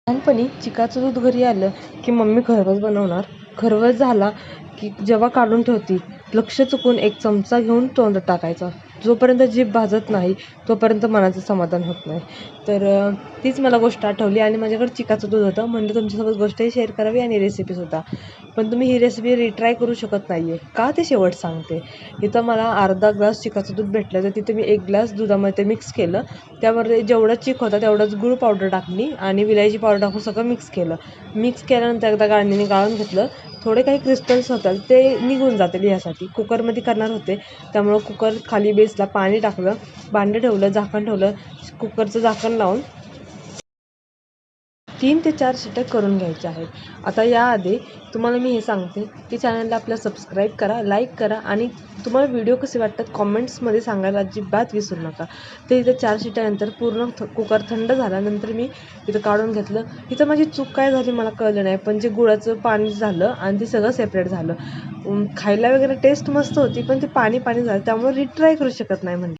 लहानपणी चिकाचं दूध घरी आलं की मम्मी खरवस बनवणार. खरवस झाला की जेव्हा काढून ठेवती, लक्ष चुकून एक चमचा घेऊन तोंडात टाकायचा. जोपर्यंत जीभ भाजत नाही तोपर्यंत मनाचं समाधान होत नाही. तर तीच मला गोष्ट आठवली आणि माझ्याकडे चिकाचं दूध होतं. म्हणलं तुमच्यासोबत गोष्टही शेअर करावी आणि रेसिपीसुद्धा. पण तुम्ही ही रेसिपी रिट्राय करू शकत नाही आहे का ते शेवट सांगते. इथं मला अर्धा ग्लास चिकाचं दूध भेटलं, तर तिथे मी 1 ग्लास दुधामध्ये मिक्स केलं. त्यामध्ये जेवढा चिक होता तेवढाच गूळ पावडर टाकली आणि विलायची पावडर टाकून सगळं मिक्स केलं. मिक्स केल्यानंतर एकदा गाळणीने गाळून घेतलं. थोडे काही क्रिस्टल्स होतात ते निघून जातील यासाठी. कुकरमध्ये करणार होते, त्यामुळं कुकर खाली बेसला पाणी टाकलं, भांडं ठेवलं, झाकण ठेवलं. कुकरचं झाकण लावून 3 ते 4 शिट्या करून घ्यायच्या आहेत. आता याआधी तुम्हाला मी हे सांगते की चॅनलला आपल्या सबस्क्राईब करा, लाईक करा आणि तुम्हाला व्हिडिओ कसे वाटतात कॉमेंट्समध्ये सांगायला अजिबात विसरू नका. तर इथं 4 शिट्यानंतर पूर्ण कुकर थंड झाल्यानंतर मी इथं काढून घेतलं. इथं माझी चूक काय झाली मला कळलं नाही, पण जे गुळाचं पाणी झालं आणि ते सगळं सेपरेट झालं. खायला वगैरे टेस्ट मस्त होती, पण ते पाणी झालं, त्यामुळे रिट्राय करू शकत नाही म्हणलं.